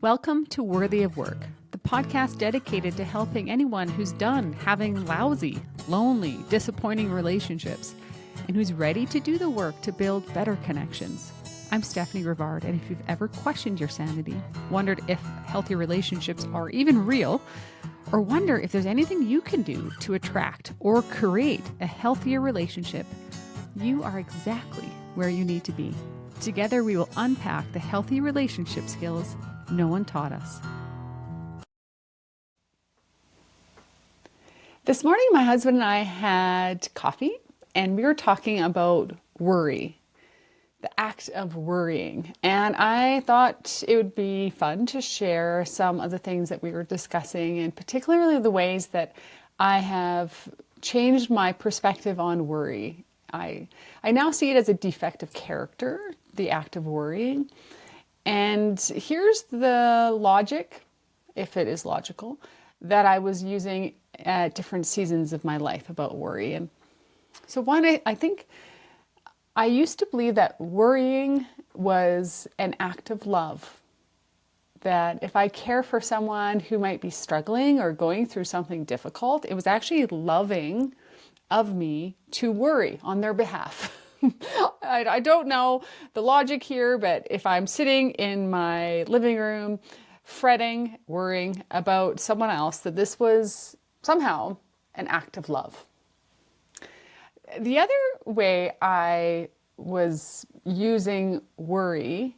Welcome to Worthy of Work, the podcast dedicated to helping anyone who's done having lousy, lonely, disappointing relationships and who's ready to do the work to build better connections. I'm Stephanie Rivard, and if you've ever questioned your sanity, wondered if healthy relationships are even real, or wonder if there's anything you can do to attract or create a healthier relationship, you are exactly where you need to be. Together, we will unpack the healthy relationship skills no one taught us. This morning, my husband and I had coffee, and we were talking about worry, the act of worrying. And I thought it would be fun to share some of the things that we were discussing, and particularly the ways that I have changed my perspective on worry. I now see it as a defect of character, the act of worrying. And here's the logic, if it is logical, that I was using at different seasons of my life about worry. And so one, I think I used to believe that worrying was an act of love. That if I care for someone who might be struggling or going through something difficult, it was actually loving of me to worry on their behalf. I don't know the logic here, but if I'm sitting in my living room fretting, worrying about someone else, that this was somehow an act of love. The other way I was using worry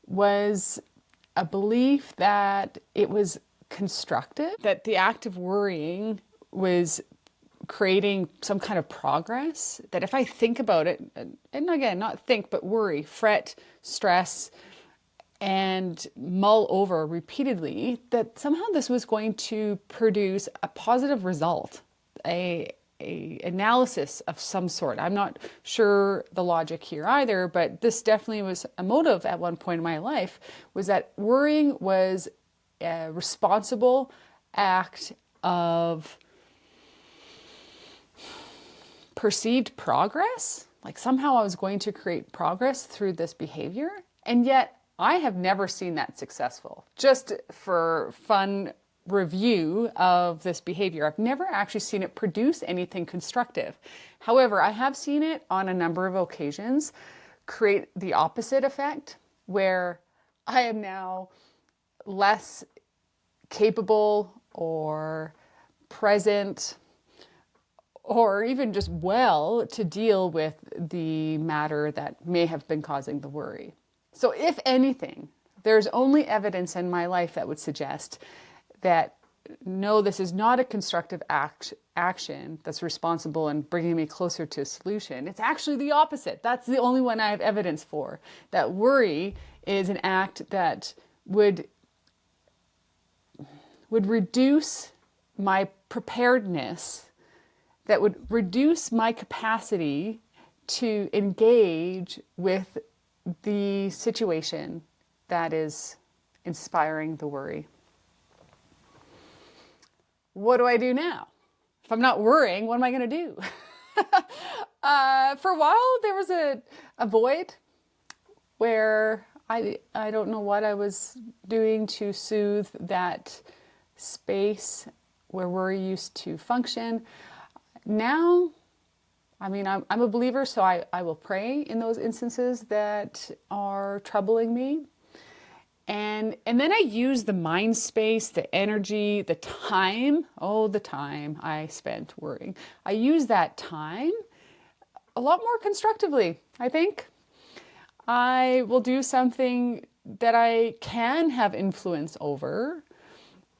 was a belief that it was constructive, that the act of worrying was creating some kind of progress, that if I think about it, and again, not think, but worry, fret, stress, and mull over repeatedly, that somehow this was going to produce a positive result, a analysis of some sort. I'm not sure the logic here either, but this definitely was a motive at one point in my life, was that worrying was a responsible act of perceived progress, like somehow I was going to create progress through this behavior, and yet I have never seen that successful. Just for fun review of this behavior, I've never actually seen it produce anything constructive. However, I have seen it on a number of occasions create the opposite effect, where I am now less capable or present or even just well to deal with the matter that may have been causing the worry. So if anything, there's only evidence in my life that would suggest that no, this is not a constructive action that's responsible in bringing me closer to a solution. It's actually the opposite. That's the only one I have evidence for. That worry is an act that would reduce my preparedness, that would reduce my capacity to engage with the situation that is inspiring the worry. What do I do now? If I'm not worrying, what am I going to do? For a while, there was a void where I don't know what I was doing to soothe that space where worry used to function. Now, I mean, I'm a believer, so I will pray in those instances that are troubling me. And then I use the mind space, the energy, the time I spent worrying. I use that time a lot more constructively, I think. I will do something that I can have influence over.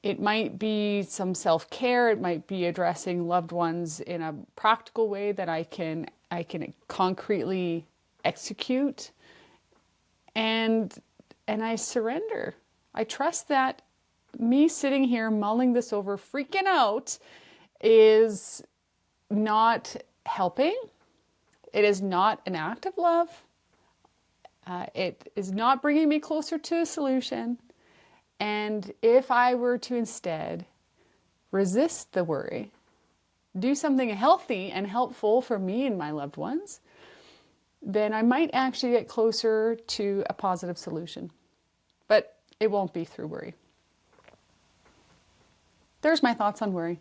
It might be some self-care. It might be addressing loved ones in a practical way that I can concretely execute. And I surrender. I trust that me sitting here mulling this over, freaking out, is not helping. It is not an act of love. It is not bringing me closer to a solution. And if I were to instead resist the worry, do something healthy and helpful for me and my loved ones, then I might actually get closer to a positive solution. But It won't be through worry. There's my thoughts on worry.